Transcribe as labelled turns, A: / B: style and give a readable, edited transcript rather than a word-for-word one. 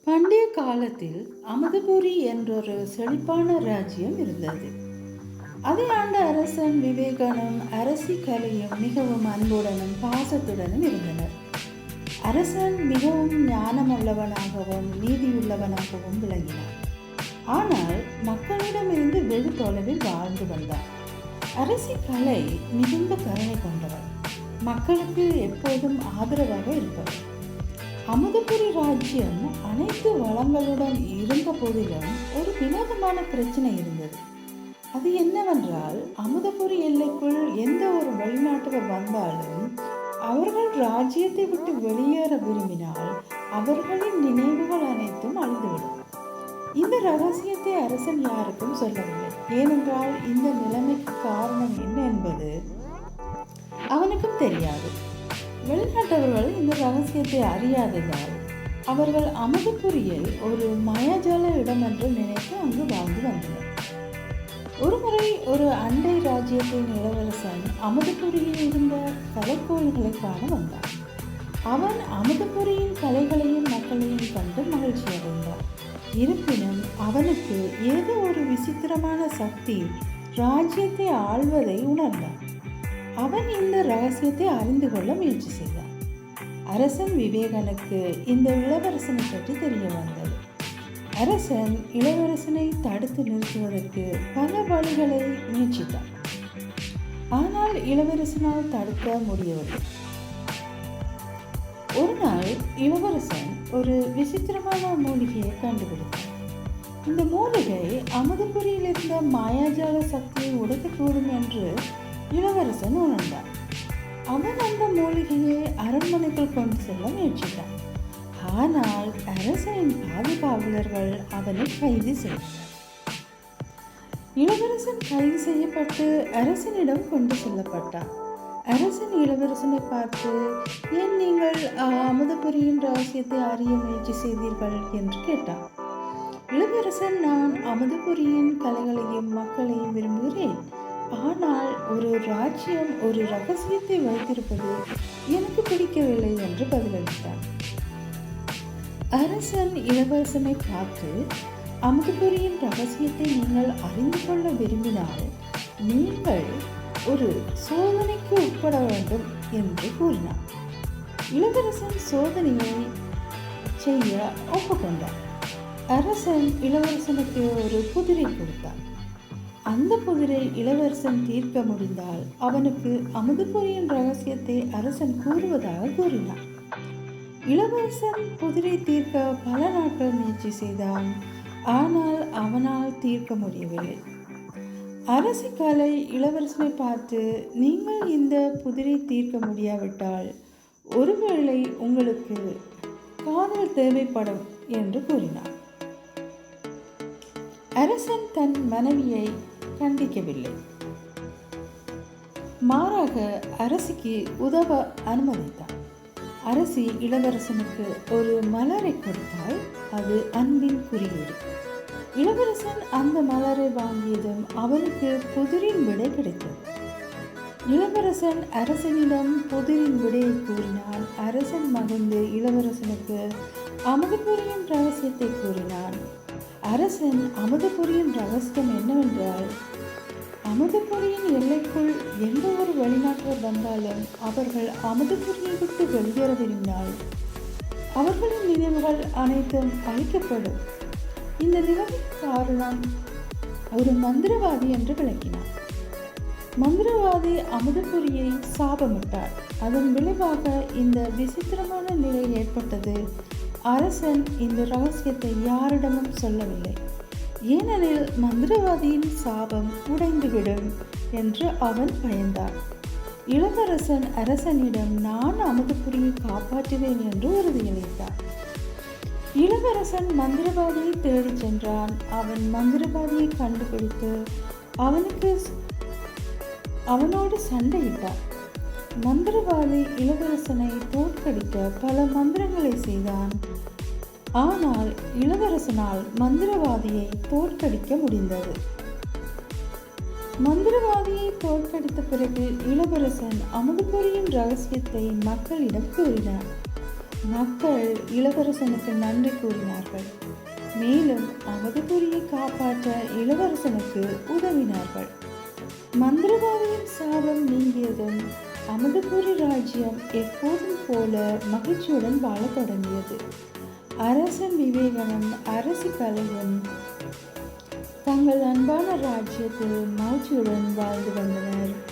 A: பண்டைய காலத்தில் அமுதபுரி என்றொரு செழிப்பான ராஜ்யம் இருந்தது. அதை ஆண்ட அரசன் விவேகனும் அரசி கலையும் மிகவும் அன்புடனும் பாசத்துடனும் இருந்தனர். அரசன் மிகவும் ஞானமுள்ளவனாகவும் நீதியுள்ளவனாகவும் விளங்கினார். ஆனால் மக்களிடமிருந்து வெகு தொலைவில் வாழ்ந்து வந்தார். அரசி கலை மிகுந்த கருணை கொண்டவர், மக்களுக்கு எப்போதும் ஆதரவாக இருப்பவர். அமுதபுரி ராஜ்யம் அனைத்து வளங்களுடன் இருந்த போதிலும் ஒரு வினோதமான பிரச்சனை இருந்தது. அது என்னவென்றால், அமுதபுரி எல்லைக்குள் எந்த ஒரு வெளிநாட்டவர் வந்தாலும் அவர்கள் ராஜ்யத்தை விட்டு வெளியேற விரும்பினால் அவர்களின் நினைவுகள் அனைத்தும் அழிந்துவிடும். இந்த ரகசியத்தை அரசன் யாருக்கும் சொல்லவில்லை. ஏனென்றால் இந்த நிலைமைக்கு காரணம் என்ன என்பது அவனுக்கும் தெரியாது. வெளிநாட்டவர்கள் இந்த ரகசியத்தை அறியாததால் அவர்கள் அமுதபுரியில் ஒரு மாயாஜால இடம் என்று நினைத்து அங்கு வாழ்ந்து வந்தனர். ஒருமுறை ஒரு அண்டை ராஜ்யத்தின் இளவரசன் அமுதபுரியில் இருந்த கலைக்கோள்களை காண வந்தான். அவன் அமுதபுரியின் கலைகளையும் மக்களையும் கண்டு மகிழ்ச்சி அடைந்தார். இருப்பினும் அவனுக்கு ஏதோ ஒரு விசித்திரமான சக்தி ராஜ்யத்தை ஆள்வதை உணர்ந்தான். அவன் இந்த ரகசியத்தை அறிந்து கொள்ள முயற்சி செய்தான். அரசன் விவேகனுக்கு இந்த இளவரசனை பற்றி தெரிய வந்தது. அரசன் இளவரசனை தடுத்து நிறுத்துவதற்கு பல வழிகளை முயற்சித்தான். ஆனால் இளவரசனால் தடுக்க முடியவில்லை. ஒரு நாள் இளவரசன் ஒரு விசித்திரமான மூலிகையை கண்டுபிடித்தார். இந்த மூலிகை அமுதபுரியில் இருந்த மாயாஜால சக்தியை உடைக்கக்கூடும் என்று இளவரசன் உணர்ந்தார். அவன் அந்த மூலிகையை அரண்மனைக்குள் கொண்டு செல்ல முயற்சித்தான். ஆனால் அரசனின் பாதுகாவலர்கள் அவனை கைது செய்தனர். இளவரசன் கைது செய்யப்பட்டு அரசனிடம் கொண்டு செல்லப்பட்டான். அரசன் இளவரசனை பார்த்து, ஏன் நீங்கள் அமுதபுரியின் ரகசியத்தை அறிய முயற்சி செய்தீர்கள் என்று கேட்டான். இளவரசன், நான் அமுதபுரியின் கலைகளையும் மக்களையும் விரும்புகிறேன். ஆனால் ஒரு ராஜ்யம் ஒரு ரகசியத்தை வைத்திருப்பது எனக்கு பிடிக்கவில்லை என்று பதிலளித்தார். அரசன் இளவரசனை பார்த்து, அமுதபுரியின் ரகசியத்தை நீங்கள் அறிந்து கொள்ள விரும்பினால் நீங்கள் ஒரு சோதனைக்கு உட்பட வேண்டும் என்று கூறினார். இளவரசன் சோதனையை செய்ய ஒப்புக்கொண்டார். அரசன் இளவரசனுக்கு ஒரு புதிரை கொடுத்தார். அந்த புதிரை இளவரசன் தீர்க்க முடிந்தால் அவனுக்கு அமுதபுரியின் ரகசியத்தை அரசன் கூறுவதாக கூறினார். இளவரசன் புதிரை தீர்க்க பல நாட்கள் முயற்சி செய்தான். ஆனால் அவனால் தீர்க்க முடியவில்லை. அரசி கலை இளவரசனை பார்த்து, நீங்கள் இந்த புதிரை தீர்க்க முடியாவிட்டால் ஒருவேளை உங்களுக்கு காதல் தேவைப்படும் என்று கூறினார். அரசன் தன் மனைவியை கண்டிக்கவில்லை. மாறாக அரசிக்கு உதவ அனுமதித்தார். அரசி இளவரசனுக்கு ஒரு மலரை கொடுத்தால் அது அன்பின் குறியீடு. இளவரசன் அந்த மலரை வாங்கியதும் அவனுக்கு புதிரின் விடை கிடைத்தது. இளவரசன் அரசனிடம் புதிரின் விடையை கூறினான். அரசன் மகிழ்ந்து இளவரசனுக்கு அமுதபுரியின் ரகசியத்தை கூறினான். அரசன் அமுதபுரியின் ரகசியம் என்னவென்றால், அமுதபுரியின் எல்லைக்குள் எந்த ஒரு வெளிநாட்டவர் வந்தாலும் அவர்கள் அமுதபுரியை விட்டு வெளியேற விரும்பினால் அவர்களின் நினைவுகள் அனைத்தும் அழிக்கப்படும். இந்த நிலைமைக்கு காரணம் ஒரு மந்திரவாதி என்று விளக்கினார். மந்திரவாதி அமுதபுரியை சாபமிட்டார். அதன் விளைவாக இந்த விசித்திரமான நிலை ஏற்பட்டது. அரசன் இந்த ரகசியத்தை யாரிடமும் சொல்லவில்லை. ஏனெனில் மந்திரவாதியின் சாபம் உடைந்துவிடும் என்று அவன் பயந்தார். இளவரசன் அரசனிடம், நான் அமுதபுரியை காப்பாற்றுவேன் என்று உறுதியளித்தார். இளவரசன் மந்திரவாதியை தேடிச் சென்றான். அவன் மந்திரவாதியை கண்டுபிடித்து அவனோடு சண்டையிட்டார். மந்திரவாதி இளவரசனை தோற்கடிக்க பல மந்திரங்களை செய்தான். ஆனால் இளவரசனால் மந்திரவாதியை தோற்கடிக்க முடிந்தது. மந்திரவாதியை தோற்கடித்த பிறகு இளவரசன் அமுதபுரியின் ரகசியத்தை மக்களிடம் கூறினார். மக்கள் இளவரசனுக்கு நன்றி கூறினார்கள். மேலும் அமதுபுரியை காப்பாற்ற இளவரசனுக்கு உதவினார்கள். மந்திரவாதியின் சாபம் நீங்கியதும் அமதுபுரி ராஜ்யம் எப்போதும் போல மகிழ்ச்சியுடன் வாழத் தொடங்கியது. அரசன் விவேகனும் அரசி கலையும் தங்கள் அன்பான ராஜ்யத்தில் மகிழ்ச்சியுடன் வாழ்ந்து வந்தனர்.